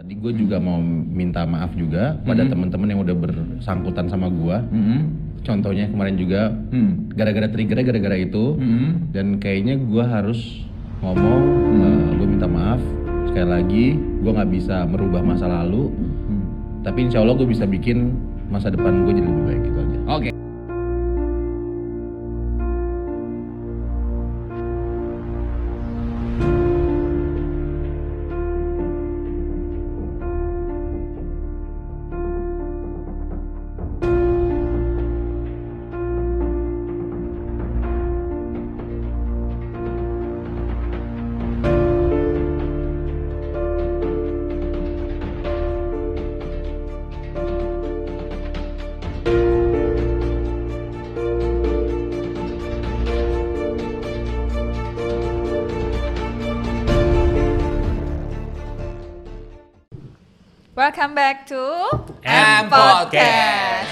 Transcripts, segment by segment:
gue juga mau minta maaf juga pada teman-teman yang udah bersangkutan sama gue. Contohnya kemarin juga gara-gara triggernya gara-gara itu. Dan kayaknya gue harus ngomong, gue minta maaf sekali lagi. Gue nggak bisa merubah masa lalu, tapi insya Allah gue bisa bikin masa depan gue jadi lebih baik, gitu aja. Oke. Welcome back to M Podcast.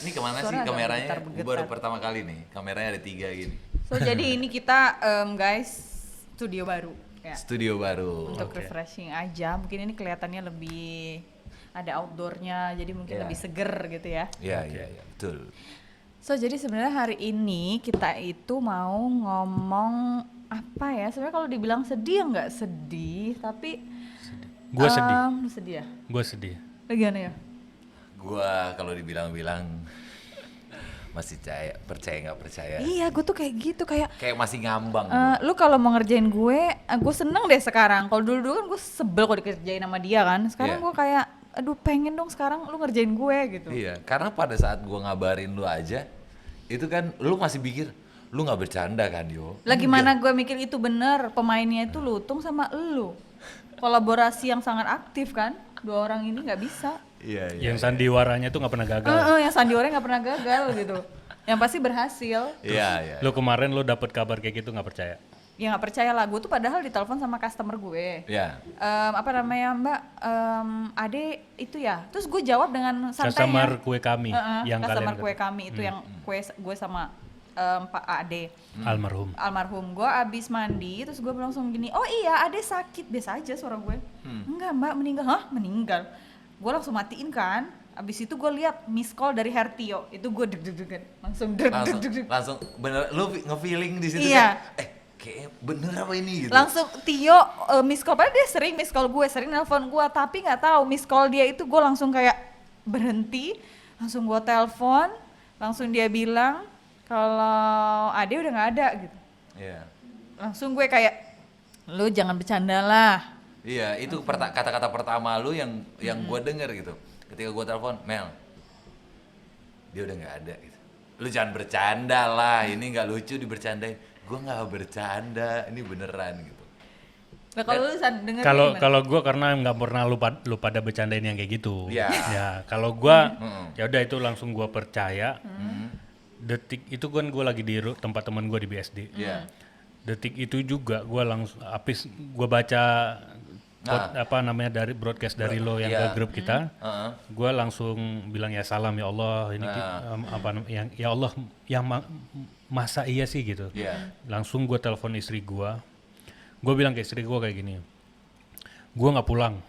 Ini kemana Suara sih agak kameranya? bergetar-bergetar. Baru pertama kali nih, kameranya ada 3 gini. So jadi ini kita guys studio baru ya. Studio baru. Untuk refreshing aja. Mungkin ini kelihatannya lebih ada outdoornya, jadi mungkin Iya. lebih seger gitu ya. Iya, betul. So jadi sebenarnya hari ini kita itu mau ngomong apa ya? Sebenarnya kalau dibilang sedih nggak sedih, tapi Gue sedih. lu sedih ya? Gue sedih. Gimana ya? Gua kalau dibilang-bilang masih percaya nggak percaya. Iya, gue tuh kayak gitu kayak Kayak masih ngambang. lu kalau mau ngerjain gue seneng deh sekarang. Kalau dulu kan gue sebel kalau dikerjain sama dia kan. Sekarang Iya. gue kayak, aduh pengen dong sekarang lu ngerjain gue gitu. Iya, karena pada saat gua ngabarin lu aja, itu kan lu masih pikir lu nggak bercanda kan, Yo? Lagi mana gue mikir itu bener, pemainnya itu Lutung sama elu. Kolaborasi yang sangat aktif kan. 2 orang ini nggak bisa. Iya. Yang sandiwaranya tuh nggak pernah gagal. Yang sandiwaranya nggak pernah gagal gitu. Yang pasti berhasil. Iya. Lu kemarin lu dapet kabar kayak gitu nggak percaya? Ya nggak percaya lah, gue tuh padahal ditelepon sama customer gue. Iya. Apa namanya Mbak, Ade itu ya. Terus gue jawab dengan santainya. Customer kue kami yang customer kalian kue kami itu yang kue gue sama Pak Ade. almarhum. Gue abis mandi terus gue langsung gini, oh iya Ade sakit, biasa aja suara gue. Enggak Mbak, meninggal. Hah, meninggal? Gue langsung matiin kan. Abis itu gue lihat miss call dari Hertio, itu gue deg-degan, langsung deg-deg. Langsung bener lu nge-feeling di situ Iya. kan? Kayaknya bener apa ini gitu. Langsung Tio miss call, padahal dia sering miss call gue, sering nelpon gue, tapi nggak tahu miss call dia itu gue langsung kayak berhenti, langsung gue telepon, langsung dia bilang kalau Ade udah nggak ada gitu. Iya. Langsung gue kayak, lu jangan bercanda lah. Iya, itu kata-kata pertama lu yang gue denger gitu. Ketika gue telepon, Mel, dia udah nggak ada gitu. Lu jangan bercanda lah, ini nggak lucu dibercandain. Gue nggak bercanda, ini beneran gitu. Nah kalau lu denger Kalau gue karena nggak pernah lu pada bercandain yang kayak gitu. Iya. Ya kalau gue ya udah itu langsung gue percaya. Detik itu kan gue lagi di tempat teman gue di BSD. Iya. Detik itu juga gue langsung habis gue baca apa namanya dari broadcast dari lo yang ke grup kita, gue langsung bilang ya salam ya Allah ini yang ya Allah yang masa iya sih gitu. Langsung gue telepon istri gue bilang ke istri gue kayak gini, gue nggak pulang.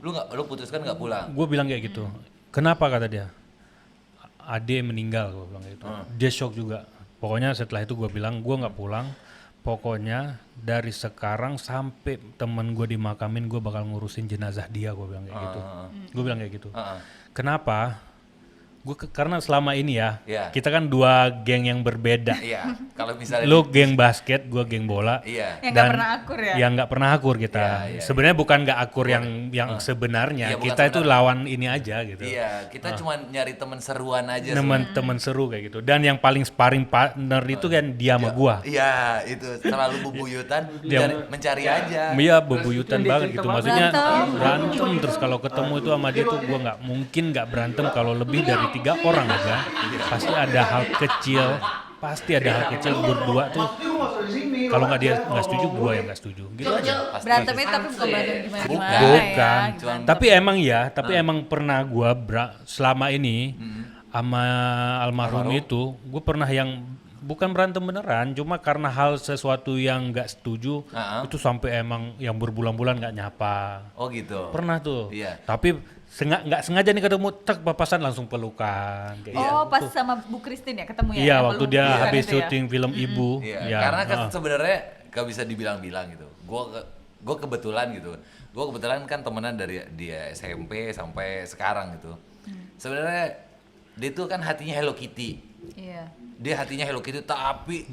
Lu putuskan nggak pulang? Gue bilang kayak gitu. Kenapa kata dia? Ade meninggal, gue bilang gitu. Dia shock juga. Pokoknya setelah itu gue bilang gue nggak pulang. Pokoknya dari sekarang sampai temen gue dimakamin gue bakal ngurusin jenazah dia, gue bilang kayak gitu. Gue bilang kayak gitu. Kenapa? Karena selama ini ya kita kan 2 geng yang berbeda. Iya. Kalau misalnya Lu geng basket, gue geng bola. Iya. yang nggak pernah akur ya. Yang nggak pernah akur kita. Sebenarnya bukan nggak akur yang sebenarnya. Iya, kita itu lawan ini aja gitu. Iya, kita cuma nyari temen seruan aja. Temen seru kayak gitu. Dan yang paling sparring partner itu kan dia sama gua. Iya, itu selalu bebuyutan, mencari aja. Iya bebuyutan banget gitu. Maksudnya berantem terus kalau ketemu itu sama dia tuh gua nggak mungkin nggak berantem kalau lebih dari 3 orang aja. Pasti ada hal kecil berdua tuh. Kalau nggak dia nggak setuju, gua yang nggak setuju. Gitu aja. Berantemnya tapi bukan berantem gimana Bukan. ya. Tapi emang pernah gua selama ini sama almarhum itu, gue pernah yang bukan berantem beneran, cuma karena hal sesuatu yang nggak setuju itu sampai emang yang berbulan-bulan nggak nyapa. Oh gitu. Pernah tuh. Iya. Tapi nggak sengaja nih ketemu, cek papasan langsung pelukan. Kayak Oh, pas sama Bu Christine ya ketemu ya? Iya, yang waktu peluk dia gitu habis ya? syuting film Ibu. Iya, Ya, karena kan sebenarnya gak bisa dibilang-bilang gitu. Gue kebetulan gitu. Gue kebetulan kan temenan dari dia SMP sampai sekarang gitu. Sebenarnya dia tuh kan hatinya Hello Kitty. Iya. Dia hatinya Hello Kitty tapi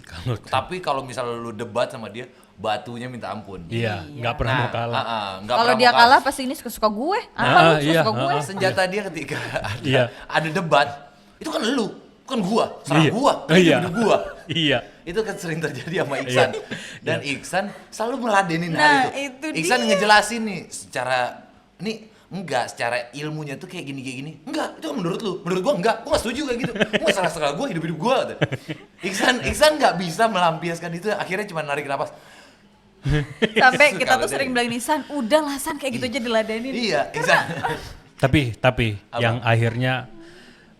kalau misalnya lu debat sama dia, batunya minta ampun. Iya, nggak pernah mau kalah. nggak Kalau pernah dia mau kalah pasti ini suka-suka gue. Apa lu iya, suka-suka gue? Senjata dia ketika Iya. ada debat, itu kan lu, bukan gua, serah Iya. gua, Iya. hidup gua. Iya. Itu kan sering terjadi sama Iksan. Dan Iksan selalu meladenin Nah, hal itu. itu Iksan dia. ngejelasin nih secara ilmunya tuh kayak gini. Enggak, itu kan menurut lu. Menurut gua enggak, gua gak setuju kayak gitu. Gua salah gua, hidup gua. Gitu. Iksan nggak bisa melampiaskan itu, akhirnya cuma narik napas. Sampai kita tuh Suka sering bilang nih, San, udah lah San kayak gitu aja diladenin. Iya, Iksan. Tapi Apa? yang akhirnya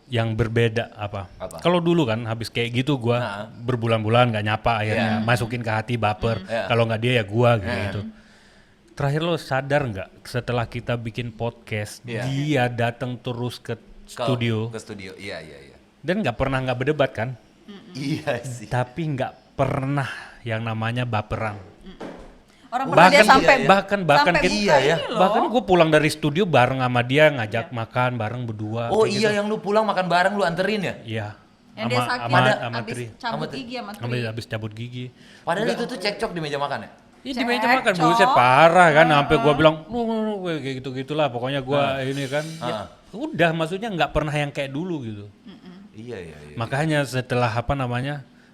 yang berbeda apa? Apa? Kalau dulu kan habis kayak gitu gua berbulan-bulan nggak nyapa akhirnya masukin ke hati baper. Iya. Kalau nggak dia ya gua gitu. Terakhir lo sadar nggak setelah kita bikin podcast dia datang terus ke studio Ke studio, iya. dan nggak pernah nggak berdebat kan? Iya sih. Tapi nggak pernah yang namanya baperan. Orang pernah dia sampai bahkan sampai kita, buka ini loh. bahkan gue pulang dari studio bareng sama dia ngajak makan bareng berdua. Oh kayak iya, gitu. yang lu pulang makan bareng lu anterin ya? Iya. Yang dia sakit sama habis Tri. cabut gigi sama Tri. Habis cabut gigi. Padahal itu tuh cekcok di meja makan ya? Iya di meja makan Cekcok. buset parah kan sampai gua bilang kayak gitu-gitulah pokoknya gua ini kan. Ya, udah maksudnya nggak pernah yang kayak dulu gitu. Iya. Makanya setelah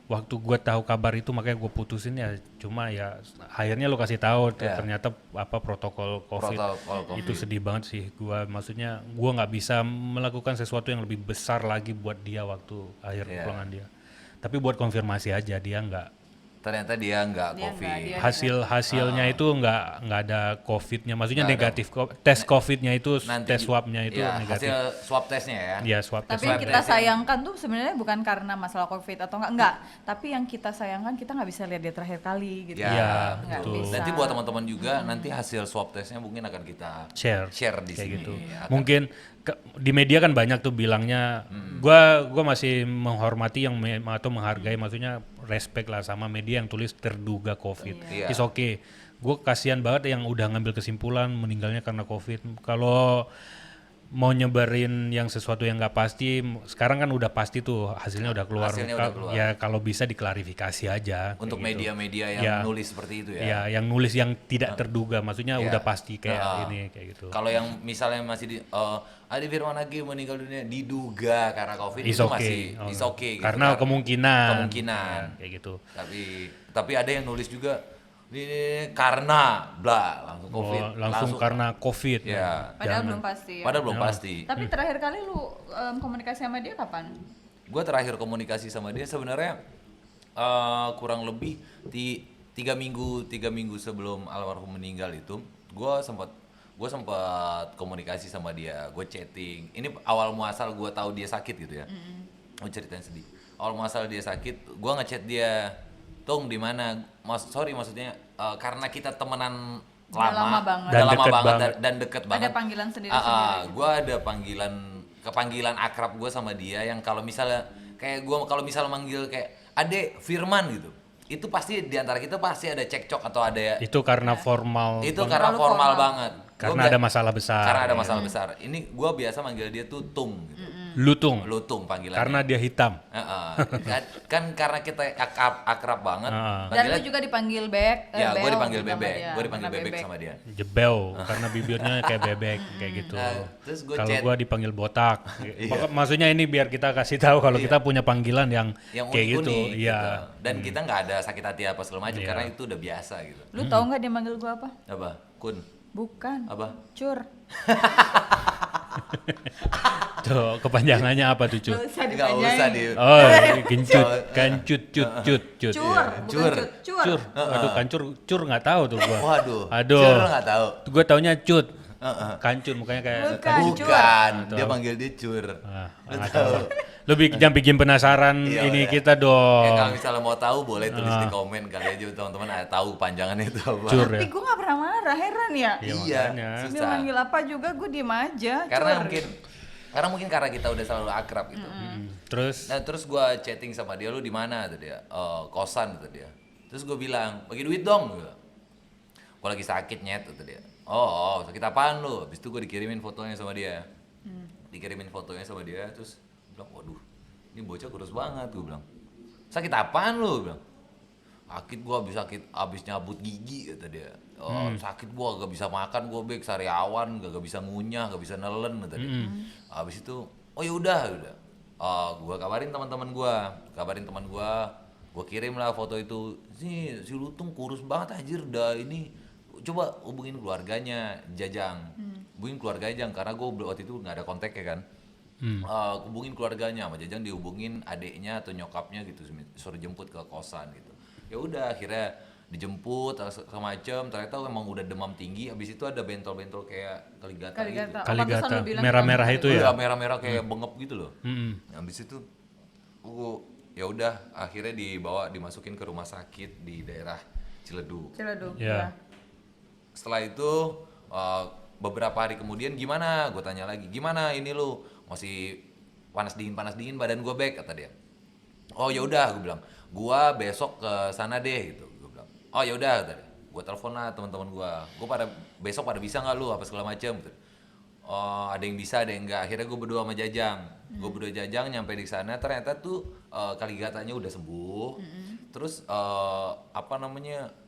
waktu gua tahu kabar itu makanya gua putusin ya cuma ya akhirnya lo kasih tahu ternyata protokol COVID. Protokol COVID. Itu sedih banget sih gua maksudnya gua nggak bisa melakukan sesuatu yang lebih besar lagi buat dia waktu akhir pulangan dia. Tapi buat konfirmasi aja dia nggak. Ternyata dia nggak Dia COVID. nggak, Hasilnya itu nggak ada COVID-nya, maksudnya negatif. Tes COVID-nya itu Nanti tes swab-nya itu ya, negatif. hasil swab tesnya ya. Iya swab tes. Tapi yang kita sayangkan tuh sebenarnya bukan karena masalah COVID atau enggak. Tapi yang kita sayangkan kita nggak bisa lihat dia terakhir kali gitu. Ya, Iya, Nggak betul. bisa. Nanti buat teman-teman juga nanti hasil swab tesnya mungkin akan kita Share di kayak sini. gitu. Ya, Mungkin di media kan banyak tuh bilangnya, gua masih menghormati atau menghargai, maksudnya respect lah sama media yang tulis terduga COVID. Iya. It's okay. Gue kasihan banget yang udah ngambil kesimpulan meninggalnya karena COVID. Kalau mau nyebarin yang sesuatu yang nggak pasti, sekarang kan udah pasti tuh hasilnya udah keluar. Hasilnya udah keluar. Ya kalau bisa diklarifikasi aja. Untuk kayak gitu. media-media yang Ya. nulis seperti itu ya. Ya, yang nulis yang tidak terduga, maksudnya Ya. udah pasti kayak ini kayak gitu. Kalau yang misalnya masih di Adi Firman lagi meninggal dunia diduga karena COVID Is itu okay. masih is okay gitu. Karena kemungkinan. Kemungkinan. Ya, kayak gitu. Tapi ada yang nulis juga ini karena bla langsung COVID. Langsung karena COVID. Ya. Padahal belum pasti ya. Padahal belum pasti. Tapi terakhir kali lu komunikasi sama dia kapan? Gue terakhir komunikasi sama dia sebenarnya kurang lebih 3 minggu sebelum almarhum meninggal itu gue sempat komunikasi sama dia, gue chatting. Ini awal muasal gue tahu dia sakit gitu ya. Gue ceritain sedih. Awal muasal dia sakit, gue ngechat dia, Tung di mana? Maksudnya karena kita temenan lama banget. udah lama deket banget banget. dan deket banget. Ada panggilan sendiri-sendiri. Gue ada panggilan akrab gue sama dia yang kalau misalnya kayak gue kalau misalnya manggil kayak Ade Firman gitu, itu pasti diantara kita pasti ada cekcok atau ada Itu karena formal. itu karena Terlalu formal formal. banget. Karena ada masalah besar. Karena ada masalah besar. Ini gue biasa manggil dia tuh Tung gitu. Lutung. Lutung panggilannya. Karena dia hitam. Kan karena kita akrab banget. Dan Manggilnya- lu juga dipanggil Bek. ya, gue Bel dipanggil sama bebek. dia, Gue dipanggil karena bebek sama dia. Jebel karena bibirnya kayak bebek kayak gitu. Nah, terus gua Kalau chat. gua dipanggil botak. Maksudnya ini biar kita kasih tahu kalau kita punya panggilan yang Yang kayak gitu. unik-unik Iya. gitu. Dan kita nggak ada sakit hati apa segala macam karena itu udah biasa gitu. Lu tahu nggak dia manggil gua apa? Apa? Kun. Bukan. Apa? Cur. Tuh, kepanjangannya apa tuh, Cut? Nggak usah Nggak ditanyain. usah di. Oh, gencut, kancut, cut. Cur, bukan Cur. Cur. Cur. Aduh, cur nggak tahu tuh gua. Waduh. Aduh. Cur nggak tahu. Gua taunya cut. Kancur mukanya kayak Bukan. Cur. Bukan. Dia panggil dia cur. Ah, Lu nggak tahu. Lu bikin penasaran Iya, ini iya. kita Ya, dong. kalau misalnya mau tahu boleh tulis di komen kali aja teman-teman tahu panjangannya itu apa. Cur Tapi ya. gue gak pernah marah, heran ya. Iya, Iya, makanya. Dia susah. manggil apa juga gue diem aja. Karena mungkin karena kita udah selalu akrab gitu. Terus Nah terus gua chatting sama dia, lu di mana tuh dia? Kosan tuh dia. Terus gue bilang, bagi duit dong. Gue lagi sakit nyet tuh dia. Oh, sakit apaan lu? Habis itu gue dikirimin fotonya sama dia. Terus gua bilang, waduh, ini bocah kurus banget. Gue bilang, sakit apaan lu? Gua bilang, sakit gua habis nyabut gigi kata dia. Oh, sakit gua gak bisa makan, gua bek sariawan, gak bisa ngunyah, gak bisa nelen kata dia. Habis itu, oh yaudah. Gua kabarin teman gua, gua kirim lah foto itu. Si Lutung kurus banget anjir, dah ini coba hubungin keluarganya, Jajang. Hubungin keluarganya Jang, karena gua waktu itu nggak ada kontaknya kan. Hubungin keluarganya, sama Jajang dihubungin adiknya atau nyokapnya gitu, suruh jemput ke kosan gitu. Ya udah akhirnya dijemput semacam, ternyata emang udah demam tinggi, habis itu ada bentol-bentol kayak kaligata gitu. Kaligata merah-merah itu Iya, ya. merah-merah kayak bengep gitu loh. Mm-mm. Habis itu ya udah akhirnya dimasukin ke rumah sakit di daerah Ciledug. Ya. Setelah itu beberapa hari kemudian gimana? Gue tanya lagi, gimana ini lu? Masih panas dingin badan gue baik kata dia. Oh ya udah, gue bilang, gua besok ke sana deh gitu. Gue bilang, oh ya udah kata dia. Gue telepon lah teman-teman gue besok pada bisa nggak lu apa segala macem gitu. Oh ada yang bisa, ada yang enggak. Akhirnya gue berdua sama Jajang, nyampe di sana ternyata tuh kaligatanya udah sembuh. Terus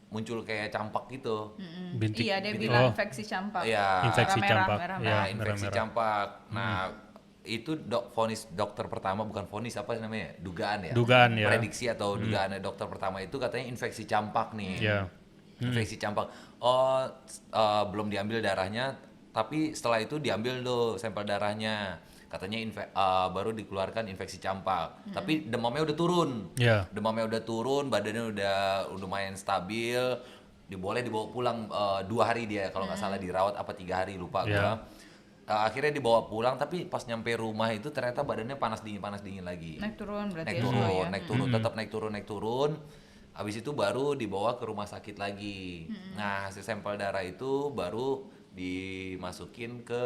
muncul kayak campak gitu. Bintik. Iya, dia Oh. bilang infeksi campak. Iya. Infeksi Merah-merah, campak. merah-merah. Ya, Nah, infeksi merah-merah. campak. Nah, itu vonis dokter pertama, bukan vonis apa namanya? Dugaan ya. Dugaan, ya. Prediksi atau dugaan dokter pertama itu katanya infeksi campak nih. Ya. Infeksi campak. Belum diambil darahnya, tapi setelah itu diambil tuh sampel darahnya. Katanya baru dikeluarkan infeksi campak. Tapi demamnya udah turun. Ya. Demamnya udah turun, badannya udah lumayan stabil. Boleh dibawa pulang 2 hari dia kalau nggak salah dirawat apa 3 hari lupa Ya. gua. Akhirnya dibawa pulang, tapi pas nyampe rumah itu ternyata badannya panas dingin lagi. Naik turun berarti Naik ya. turun, tetap naik turun. Habis itu baru dibawa ke rumah sakit lagi. Nah, hasil sampel darah itu baru dimasukin ke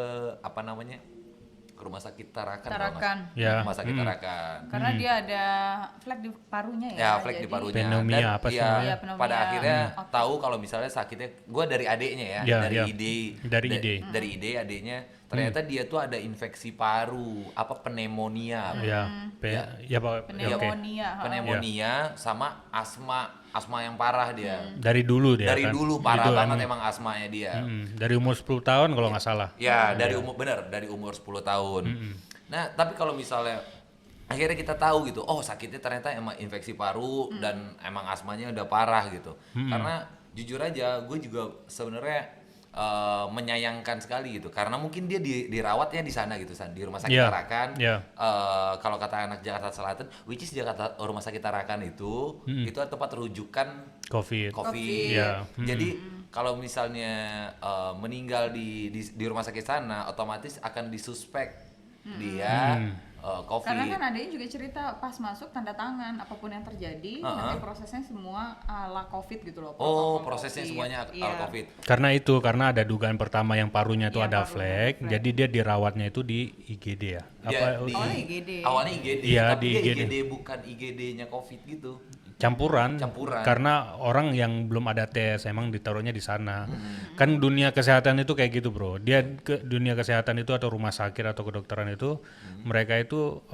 ke rumah sakit Tarakan. kalau nggak Tarakan. salah. Ya. Rumah sakit Tarakan. Karena dia ada flek di parunya ya. Ya, flek di jadi- parunya. Pneumonia Dan apa sih ya, namanya? Iya, pneumonia. pada akhirnya Otak. tahu kalau misalnya sakitnya, gue dari adeknya ya, Ya, dari ya. ide, Dari ide. dari ide adeknya, ternyata dia tuh ada infeksi paru, pneumonia, Ya. Ya, Pak. Oke. Pneumonia. pneumonia sama asma yang parah dia. Dari dulu dia Dari kan. dulu parah Itu banget emang asmanya dia. Dari umur 10 tahun kalau nggak salah. Ya, dari umur 10 tahun. Nah, tapi kalau misalnya akhirnya kita tahu gitu, oh sakitnya ternyata emang infeksi paru dan emang asmanya udah parah gitu. Karena jujur aja, gue juga sebenarnya menyayangkan sekali gitu, karena mungkin dia dirawatnya di sana gitu, San, di rumah sakit Iya, Tarakan. iya. Kalau kata anak Jakarta Selatan, which is rumah sakit Tarakan itu tempat rujukan COVID. COVID. Iya. Jadi kalau misalnya meninggal di rumah sakit sana, otomatis akan disuspek dia COVID. Karena kan adanya juga cerita pas masuk tanda tangan apapun yang terjadi nanti prosesnya semua ala COVID gitu loh. Oh, protokol prosesnya COVID. semuanya Iya. ala COVID. Karena ada dugaan pertama yang parunya itu Iya, ada parunya flek, flek. jadi dia dirawatnya itu di IGD ya. Awalnya IGD. Awalnya IGD, Iya, tapi di dia IGD. IGD bukan IGD-nya COVID gitu. Campuran. Karena orang yang belum ada tes emang ditaruhnya di sana. Kan dunia kesehatan itu kayak gitu, Bro. Dia ke dunia kesehatan itu atau rumah sakit atau kedokteran itu mereka itu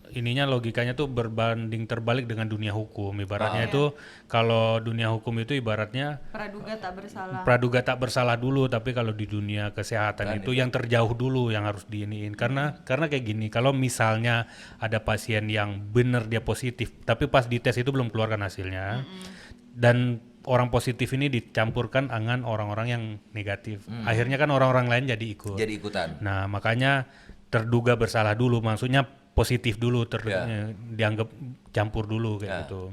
ininya logikanya tuh berbanding terbalik dengan dunia hukum. Ibaratnya itu kalau dunia hukum itu ibaratnya Praduga tak bersalah. praduga tak bersalah dulu, tapi kalau di dunia kesehatan itu yang terjauh dulu yang harus diiniin. Karena kayak gini, kalau misalnya ada pasien yang benar dia positif, tapi pas dites itu belum keluarkan hasilnya, dan orang positif ini dicampurkan dengan orang-orang yang negatif, akhirnya kan orang-orang lain jadi ikut. Jadi ikutan. Nah makanya terduga bersalah dulu, maksudnya positif dulu, dianggap campur dulu kayak gitu.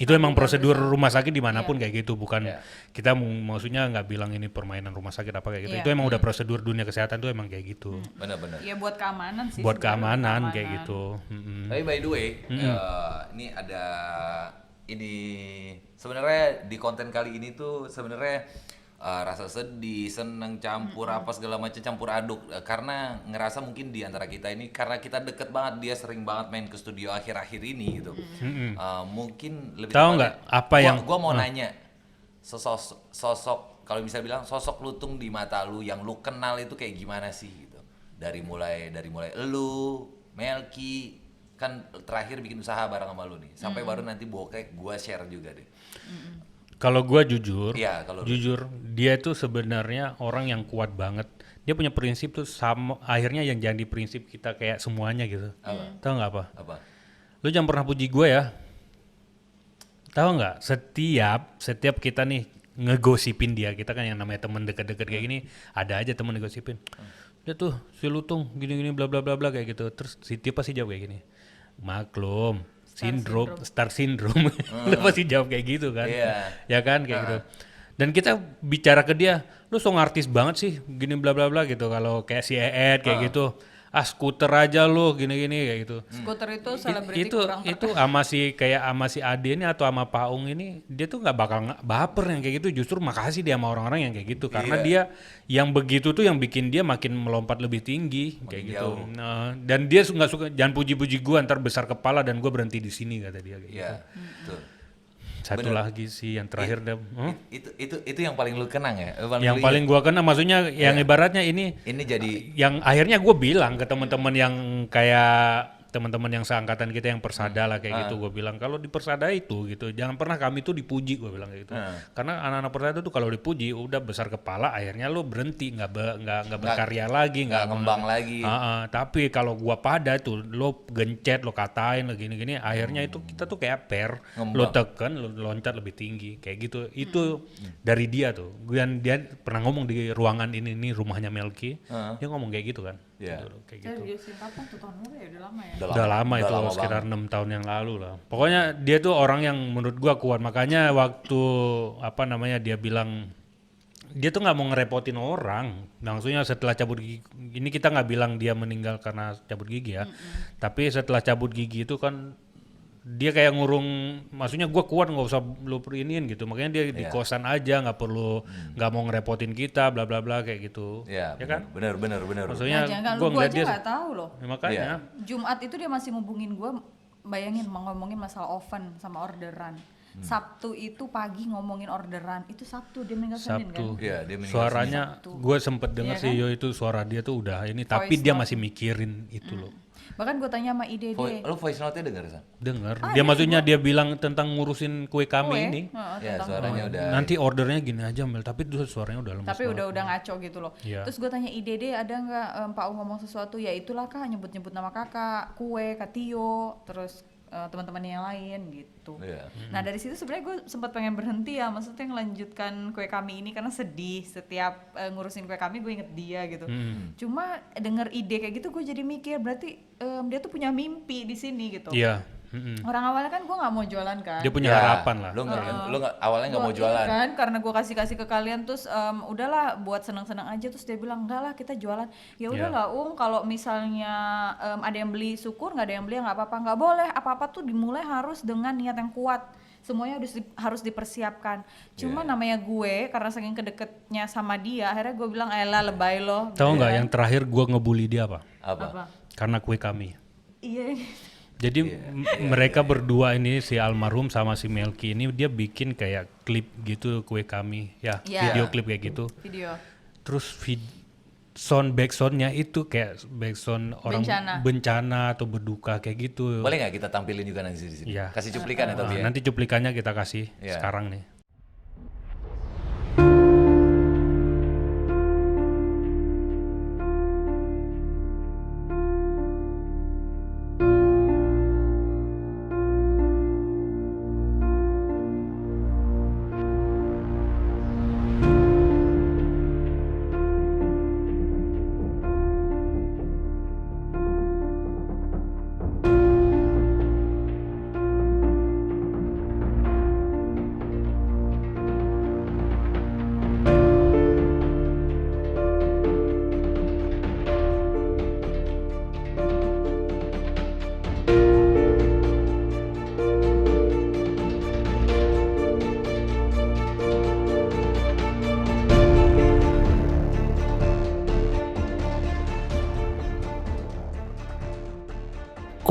Itu emang prosedur rumah sakit dimanapun kayak gitu, bukan Iya. kita maksudnya nggak bilang ini permainan rumah sakit apa kayak gitu. Iya. Itu emang udah prosedur dunia kesehatan tuh emang kayak gitu. Bener-bener. Ya buat keamanan sih. Buat sebenarnya, keamanan keamanan. kayak gitu. Mm-mm. Tapi by the way, ini ada ini sebenarnya di konten kali ini tuh sebenarnya rasa sedih, seneng, campur apa segala macam campur aduk. Karena ngerasa mungkin di antara kita ini karena kita deket banget, dia sering banget main ke studio akhir-akhir ini gitu. Mungkin lebih Tahu tepatnya- nggak apa yang- gua mau nanya sosok kalau bisa bilang sosok Lutung di mata lu yang lu kenal itu kayak gimana sih gitu. Dari mulai lu, Melki kan terakhir bikin usaha bareng sama lu nih. Sampai baru nanti bokek gua share juga deh. Kalau gua jujur, Iya, kalau lu. jujur dia tuh sebenarnya orang yang kuat banget. Dia punya prinsip tuh sama akhirnya yang jadi prinsip kita kayak semuanya gitu. Tahu nggak apa? Apa? Lu jangan pernah puji gue ya. Tahu nggak? Setiap kita nih ngegosipin dia, kita kan yang namanya temen deket-deket kayak gini, ada aja temen ngegosipin. Dia tuh si Lutung gini-gini bla bla bla bla kayak gitu. Terus dia pasti jawab kayak gini. Maklum, star syndrome. Lu pasti jawab kayak gitu kan. Iya. Ya kan kayak gitu. Dan kita bicara ke dia, lu song artis banget sih, gini bla bla bla gitu. Kalau kayak si Eed kayak gitu, skuter aja lu gini-gini kayak gitu. Skuter itu selebriti itu kurang sama si Ade ini atau sama Paung ini dia tuh nggak bakal baper yang kayak gitu, justru makasih dia sama orang-orang yang kayak gitu karena dia yang begitu tuh yang bikin dia makin melompat lebih tinggi kayak gitu. Nah, dan dia nggak suka, jangan puji-puji gua ntar besar kepala dan gua berhenti di sini kata dia kayak gitu. Iya, betul. Satu lagi sih yang terakhir Itu yang paling lu kenang ya? yang paling gua kena maksudnya yang ibaratnya ini jadi yang akhirnya gue bilang ke teman-teman yang kayak teman-teman yang seangkatan kita yang Persada lah kayak gitu, gue bilang kalau di Persada itu gitu jangan pernah kami tuh dipuji, gue bilang kayak gitu. Karena anak-anak Persada tuh kalau dipuji udah besar kepala akhirnya lo berhenti nggak berkarya lagi, nggak ngembang lagi. Tapi kalau gua pada tuh lo gencet, lo katain, lo gini-gini, akhirnya itu kita tuh kayak lo tekan, lo loncat lebih tinggi kayak gitu. Itu dari dia tuh. Dan dia pernah ngomong di ruangan ini rumahnya Melki, dia ngomong kayak gitu kan. Kayak gitu. Seriusin kapan tuh tahun berapa ya? Udah lama ya? Udah lama itu sekitar 6 tahun yang lalu lah. Pokoknya dia tuh orang yang menurut gua kuat. Makanya waktu dia bilang dia tuh nggak mau ngerepotin orang. Maksudnya setelah cabut gigi, ini kita nggak bilang dia meninggal karena cabut gigi ya. Tapi setelah cabut gigi itu kan dia kayak ngurung, maksudnya gua kuat nggak usah lu iniin gitu. Makanya dia di kosan aja, nggak perlu nggak mau ngerepotin kita, bla bla bla kayak gitu. Iya, Ya kan? bener. Maksudnya Jangan gua lu ngeliat aja dia nggak tahu loh. ya, makanya. Jumat itu dia masih ngubungin gue, bayangin mau ngomongin masalah oven sama orderan. Sabtu itu pagi ngomongin orderan, itu Sabtu dia meninggal Senin kan? Sabtu. Iya, dia meninggal Suaranya gue sempet denger Iya sih kan? Yo itu suara dia tuh udah ini, tapi dia masih mikirin itu loh. Bahkan gue tanya sama Ide deh. Lu voice note-nya denger, San? Denger. Dia maksudnya dia bilang tentang ngurusin kue kami ini. Ya, suaranya udah. Nanti ordernya gini aja Mel, tapi itu suaranya udah lemes. Tapi udah ngaco gitu loh. Iya. Terus gue tanya Ide deh ada nggak Pak U ngomong sesuatu? Ya itulah kak, nyebut-nyebut nama kakak, kue, Katio, terus teman-teman yang lain gitu. Iya. Nah dari situ sebenarnya gue sempat pengen berhenti ya, maksudnya ngelanjutkan kue kami ini karena sedih setiap ngurusin kue kami gue inget dia gitu. Cuma denger ide kayak gitu gue jadi mikir berarti dia tuh punya mimpi di sini gitu. Iya. Orang awalnya kan gue nggak mau jualan kan. Dia punya harapan lah. Lu nggak awalnya nggak mau Iya jualan. kan, karena gue kasih ke kalian terus udahlah buat seneng-seneng aja, terus dia bilang enggak lah kita jualan. Ya udahlah kalau misalnya ada yang beli syukur, nggak ada yang beli nggak apa-apa, nggak boleh apa-apa tuh dimulai harus dengan niat yang kuat. Semuanya harus dipersiapkan. Cuma namanya gue karena saking kedeketnya sama dia, akhirnya gue bilang elah lebay lo. Tahu nggak yang terakhir gue ngebully dia apa? Apa? Karena kue kami. Iya. Jadi mereka berdua ini si almarhum sama si Melki ini dia bikin kayak klip gitu kue kami ya, video klip kayak gitu. Video. Terus backsoundnya itu kayak backsound orang bencana atau berduka kayak gitu. Boleh nggak kita tampilin juga nanti di sini? Iya. Kasih cuplikan ya tapi ya. Nanti cuplikannya kita kasih sekarang nih.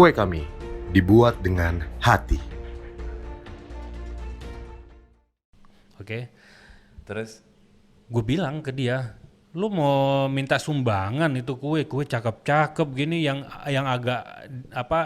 Kue kami dibuat dengan hati. Oke. Terus? Gue bilang ke dia, lu mau minta sumbangan itu kue cakep-cakep gini yang agak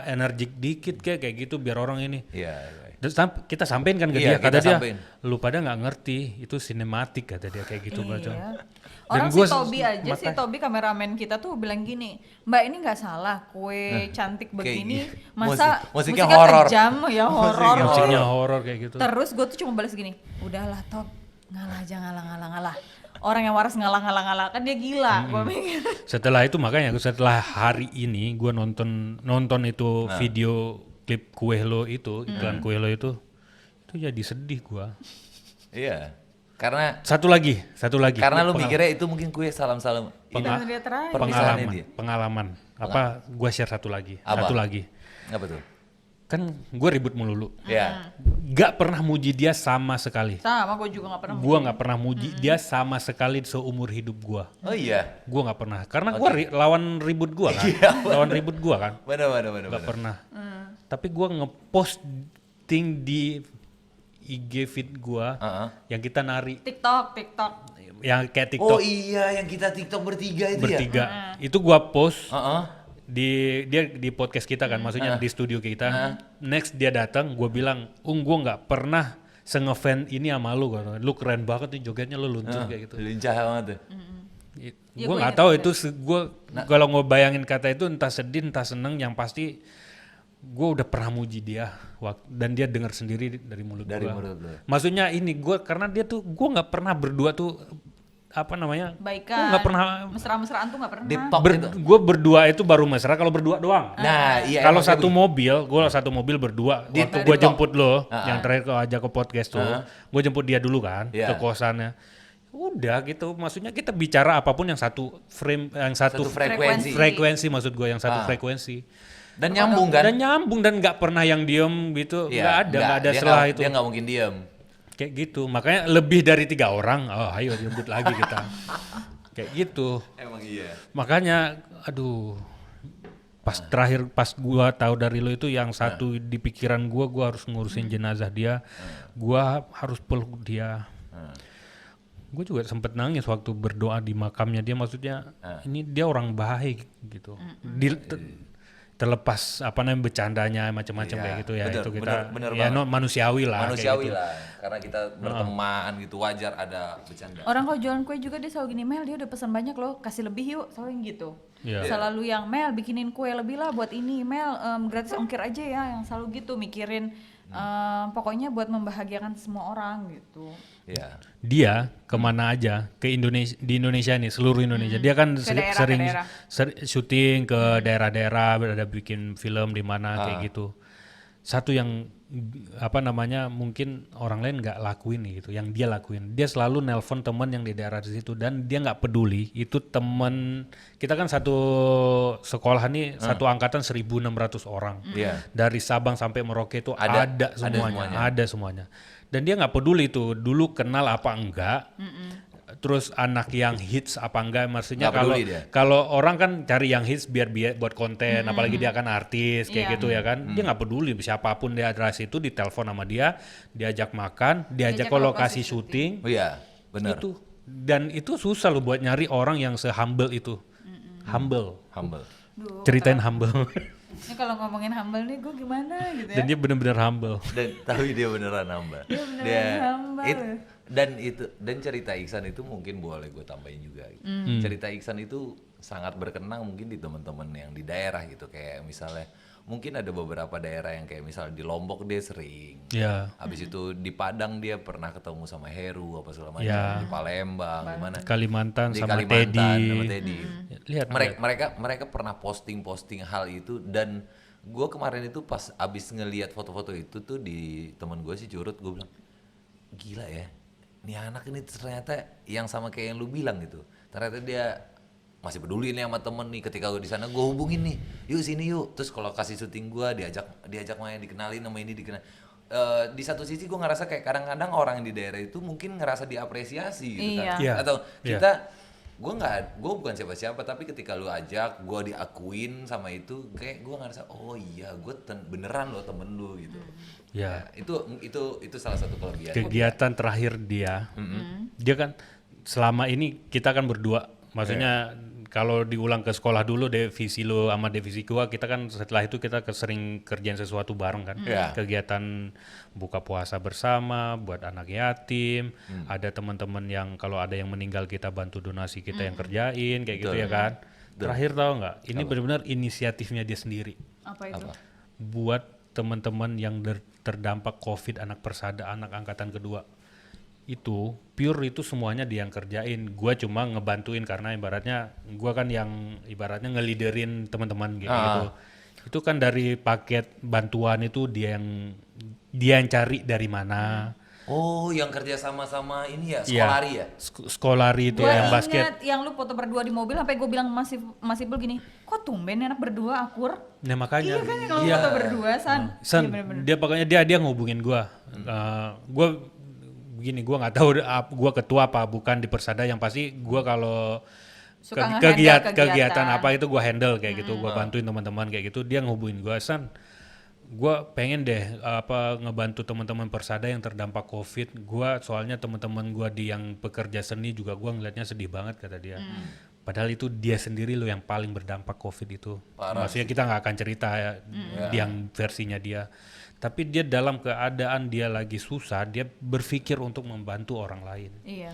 energik dikit kayak gitu biar orang ini. Iya. Terus kita sampein kan ke Iya, dia, kata kita dia, sampein. lu pada nggak ngerti itu sinematik kata dia kayak gitu baca. Iya. Dan Orang si gua Tobi aja, si Tobi kameramen kita tuh bilang gini, Mbak ini nggak salah, kue cantik begini, masa musiknya horor. kejam ya horor. Musiknya horor kayak gitu. Terus gue tuh cuma balas gini, udahlah Tob, ngalah aja ngalah. Orang yang waras ngalah kan dia gila. Gue mikir. Setelah itu makanya setelah hari ini gue nonton itu video klip kue lo itu, iklan kue lo itu jadi sedih gue. Iya. Karena Satu lagi. karena lu mikirnya itu mungkin kue salam-salam ini Dia terakhir. perpisahannya dia. Pengalaman. Gue share satu lagi. Apa? Satu lagi. Apa tuh? Kan gue ribut melulu. Ya. Gak pernah muji dia sama sekali. Sama gue juga gak pernah. Gue nggak pernah muji dia sama sekali seumur hidup gue. Oh iya. Gue nggak pernah. Karena gue lawan ribut gue kan. Lawan ribut gue kan. Mana. Gak pernah. Tapi gue ngeposting di IG feed gue yang kita nari. TikTok. Yang kayak Oh TikTok iya, yang kita TikTok bertiga itu ya. bertiga. Itu gue post. Heeh. Dia di podcast kita kan, maksudnya di studio kita. Next dia datang, gue bilang, gue nggak pernah se-ngefan ini sama lu, lu keren banget nih jogetnya, lu luntur kayak gitu. Lincah banget tuh. Ya, Gue gua nggak ingat tahu juga. itu, gue kalau ngebayangin kata itu entah sedih entah seneng, yang pasti gue udah pernah muji dia dan dia dengar sendiri dari mulut Dari gue. mulut lu. Maksudnya ini gue karena dia tuh gue nggak pernah berdua tuh apa namanya? Baikan. Gue nggak pernah. Mesra-mesraan tuh gak pernah. Deep talk itu. Gue berdua itu baru mesra kalau berdua doang. Nah, iya. Kalau emang satu kayak mobil, gue satu mobil berdua. Di- Waktu di gue talk. jemput lo, yang terakhir kau ajak ke podcast tuh, gue jemput dia dulu kan Iya. ke kosannya. Udah gitu, maksudnya kita bicara apapun yang satu frame, yang satu Satu frekuensi. frekuensi maksud gue yang satu frekuensi. Dan nyambung kan? Dan nyambung dan nggak pernah yang diem gitu, Iya, nggak ada dia setelah nggak- itu. Dia nggak mungkin diem. Kayak gitu, makanya lebih dari 3 orang, ayo jemput lagi kita. Kayak gitu. Emang iya. Makanya aduh pas gua tahu dari lo itu yang satu di pikiran gua harus ngurusin jenazah dia, gua harus peluk dia. Gue juga sempet nangis waktu berdoa di makamnya dia, maksudnya ini dia orang baik gitu. Terlepas apa namanya bercandanya macam-macam kayak gitu ya, bener, itu kita bener ya banget. manusiawi lah. Manusiawi kayak gitu. lah. Karena kita berteman gitu, wajar ada bercanda. Orang kalau jualan kue juga dia selalu gini, Mel dia udah pesan banyak loh, kasih lebih yuk, selalu yang gitu. Iya. Selalu yang Mel bikinin kue lebih lah buat ini, Mel gratis ongkir aja ya, yang selalu gitu mikirin pokoknya buat membahagiakan semua orang gitu. Iya. Dia kemana aja ke Indonesia, di Indonesia nih seluruh Indonesia dia kan sering daerah. syuting ke daerah-daerah, ada bikin film di mana kayak gitu. Satu yang apa namanya mungkin orang lain nggak lakuin gitu, yang dia lakuin, dia selalu nelpon teman yang di daerah di situ dan dia nggak peduli itu teman kita kan satu sekolah nih satu angkatan 1.600 orang. Iya. Dari Sabang sampai Merauke itu Ada ada semuanya. Dan dia nggak peduli tuh dulu kenal apa enggak, terus anak yang hits apa enggak, maksudnya Nggak peduli dia. kalau orang kan cari yang hits biar buat konten, apalagi dia kan artis kayak Iya. gitu ya kan, dia nggak peduli siapapun dia ada situ, ditelepon sama dia, diajak makan, diajak ke lokasi syuting, Oh iya, benar. itu dan itu susah loh buat nyari orang yang se-humble itu, humble, Humble. ceritain humble, Ini kalau ngomongin humble nih gue gimana gitu ya. dan dia bener-bener humble. Dan tapi dia beneran nambah. Dan cerita Iksan itu mungkin boleh gue tambahin juga. Gitu. Cerita Iksan itu sangat berkenang mungkin di teman-teman yang di daerah gitu, kayak misalnya mungkin ada beberapa daerah yang kayak misalnya di Lombok dia sering. Ya. Habis itu di Padang dia pernah ketemu sama Heru apa segala macam, Ya. di Palembang gimana? Kalimantan Di sama Kalimantan Teddy. sama Teddy. Lihat Mereka pernah posting hal itu, dan gue kemarin itu pas abis ngelihat foto-foto itu tuh di teman gue si Curut, gue bilang gila ya, nih anak ini ternyata yang sama kayak yang lu bilang gitu, ternyata dia masih peduli nih sama temen nih. Ketika gue di sana gue hubungin nih, yuk sini yuk, terus kalau kasih syuting gue diajak main, dikenalin sama ini di satu sisi gue ngerasa kayak kadang-kadang orang di daerah itu mungkin ngerasa diapresiasi gitu kan, Iya. atau Iya. kita gue bukan siapa-siapa, tapi ketika lu ajak, gue diakuin sama itu, kayak gue ngerasa oh iya gue beneran lo temen lu gitu. Ya. Itu salah satu kelebihan. Kegiatan terakhir dia, dia kan selama ini kita kan berdua, maksudnya kalau diulang ke sekolah dulu divisi lo sama divisi gua, kita kan setelah itu kita sering kerjain sesuatu bareng kan. Kegiatan buka puasa bersama buat anak yatim, ada teman-teman yang kalau ada yang meninggal kita bantu donasi, kita yang kerjain kayak gitu ya kan. Terakhir tahu nggak, ini benar-benar inisiatifnya dia sendiri. Apa itu? Buat teman-teman yang terdampak COVID, anak persada, anak angkatan kedua. Itu pure itu semuanya dia yang kerjain, gua cuma ngebantuin karena ibaratnya gua kan yang ibaratnya ngeliderin teman-teman gitu. Itu kan dari paket bantuan itu dia yang cari dari mana. Oh, yang kerja sama-sama ini ya, Skolari ya? Skolari itu Gue yang ingat basket. yang lu foto berdua di mobil, sampai gue bilang masih begini, kok tumben anak berdua akur? Nah makanya. Iya kan kalau foto berdua San. San, Iya, bener-bener. dia pokoknya dia ngehubungin gua. Gua begini, gua nggak tahu gua ketua apa bukan di Persada, yang pasti gua kalau Suka nge-handle kegiatan apa itu gua handle kayak gitu, gua bantuin teman-teman kayak gitu. Dia ngehubungin gua, San, gua pengen deh ngebantu teman-teman Persada yang terdampak COVID. Gua soalnya teman-teman gua yang pekerja seni juga gua ngeliatnya sedih banget, kata dia. Padahal itu dia sendiri loh yang paling berdampak COVID itu. Maksudnya kita nggak akan cerita yang versinya dia. Tapi dia dalam keadaan dia lagi susah, dia berpikir untuk membantu orang lain. Iya.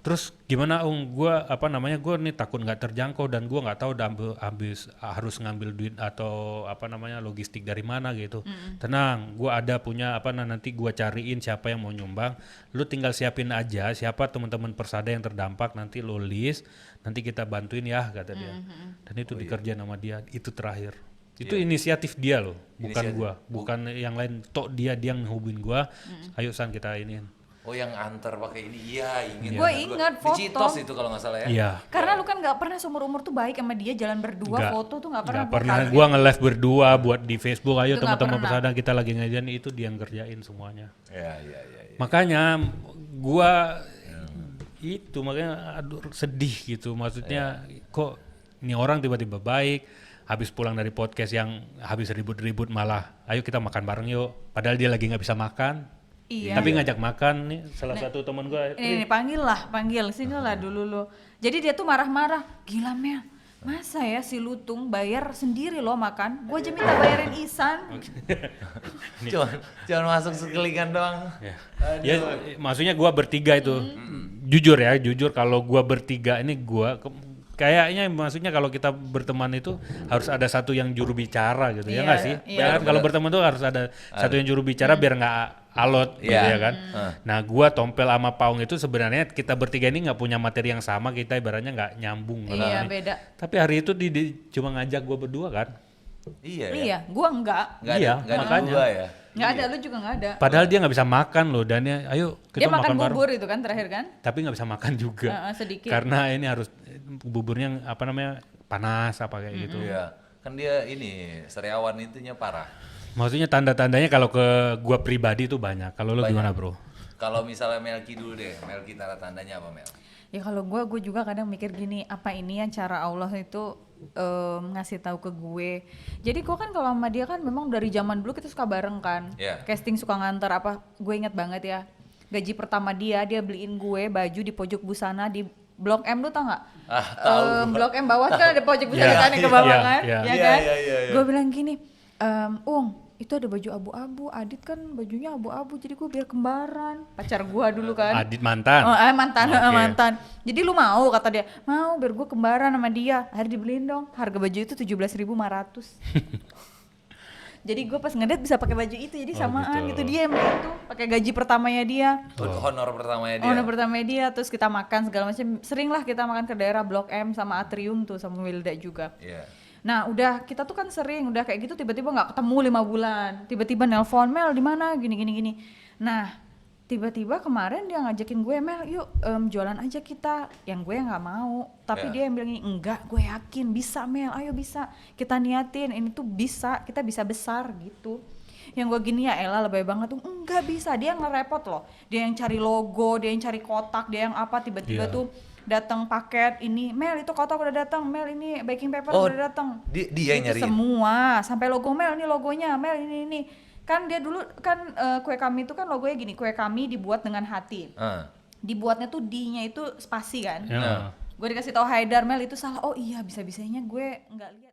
Terus gimana gua gua nih takut nggak terjangkau dan gua nggak tahu habis harus ngambil duit atau logistik dari mana gitu. Tenang, gua ada punya nanti gua cariin siapa yang mau nyumbang. Lu tinggal siapin aja siapa teman-teman Persada yang terdampak, nanti lu list, nanti kita bantuin ya, kata dia. Dan itu dikerjain sama dia, itu terakhir. Itu inisiatif dia loh, bukan gua, bukan yang lain. Dia yang ngehubungin gua, ayo San kita iniin. Oh, yang antar pakai ini, iya ingat. Gue ingat foto. Di Citos itu kalau nggak salah ya. Iya. Karena lu kan nggak pernah seumur umur tuh baik sama dia, jalan berdua, foto tuh nggak pernah. Nggak pernah. Gua nge-live berdua buat di Facebook, ayo Itu nggak teman-teman pernah. Persada kita lagi ngajarin, itu dia yang kerjain semuanya. Iya. Makanya gua makanya aduh sedih gitu, maksudnya kok ini orang tiba-tiba baik, habis pulang dari podcast yang habis ribut-ribut malah ayo kita makan bareng yuk, padahal dia lagi nggak bisa makan. Iya. Tapi ngajak makan nih salah satu teman gua. Ini panggil sini lah dulu lo. Jadi dia tuh marah-marah, gila Mel, masa ya si Lutung bayar sendiri lo makan, gue aja minta bayarin Isan. Cuman masuk sekelingan doang. Ya, maksudnya gua bertiga itu. Jujur kalau gua bertiga ini kayaknya maksudnya kalau kita berteman itu harus ada satu yang juru bicara gitu, ya nggak sih? Iya. Ya kan, kalau berteman tuh harus ada satu yang juru bicara biar nggak alot gitu ya kan. Nah gua Tompel sama Paung itu sebenarnya kita bertiga ini nggak punya materi yang sama, kita ibaratnya nggak nyambung. Iya, beda. Tapi hari itu cuma ngajak gua berdua kan. Iya, gue enggak. Iya, makanya. Ya. Nggak ada, lu juga nggak ada. Padahal dia nggak bisa makan loh, dan ayo Dia kita makan bareng. bubur itu kan terakhir kan? Tapi nggak bisa makan juga. Sedikit. Karena ini harus buburnya panas apa kayak gitu. Iya. Kan dia ini sariawan itunya parah. Maksudnya tanda-tandanya kalau ke gua pribadi itu banyak. Kalau lo gimana, Bro? Kalau misalnya Melki dulu deh, Melki tanda-tandanya apa, Mel? Ya kalau gue juga kadang mikir gini, apa ini yang cara Allah itu ngasih tahu ke gue. Jadi gue kan kalau sama dia kan memang dari zaman dulu kita suka bareng kan. Yeah. Casting suka nganter apa, gue inget banget ya. Gaji pertama dia beliin gue baju di pojok busana di Blok M, lu tau gak? Tahu. Blok M bawah kan ada pojok busana kan yang ke bawah kan? Iya. Ya kan? Iya. Gue bilang gini, itu ada baju abu-abu, Adit kan bajunya abu-abu, jadi gue biar kembaran. Pacar gue dulu kan. Adit mantan. Mantan. Jadi lu mau, kata dia, mau biar gue kembaran sama dia. Akhirnya dibeliin dong. Harga baju itu 17.500. Jadi gue pas ngeliat bisa pakai baju itu, jadi samaan gitu. Dia yang itu pakai gaji pertamanya dia. Honor pertamanya dia. Honor pertamanya dia, terus kita makan segala macam. Sering lah kita makan ke daerah Blok M sama Atrium tuh sama Wilda juga. Iya. Nah udah kita tuh kan sering udah kayak gitu, tiba-tiba nggak ketemu 5 bulan, tiba-tiba nelpon, Mel di mana gini. Nah tiba-tiba kemarin dia ngajakin gue, Mel yuk jualan aja kita, yang gue nggak mau, tapi dia yang bilang enggak, gue yakin bisa Mel, ayo bisa, kita niatin ini tuh bisa, kita bisa besar gitu. Yang gue gini ya Ella lebay banget tuh, enggak bisa, dia ngerepot loh, dia yang cari logo, dia yang cari kotak, dia yang apa, tiba-tiba tuh datang paket ini, Mel itu kotak udah datang, Mel ini baking paper udah datang. Dia yang Itu nyariin. semua sampai logo Mel, ini logonya Mel ini. Kan dia dulu kan kue kami itu kan logonya gini, kue kami dibuat dengan hati. Dibuatnya tuh D-nya itu spasi kan. Ya. Gue dikasih tahu Haidar, Mel itu salah. Oh iya, bisa-bisanya gue nggak lihat.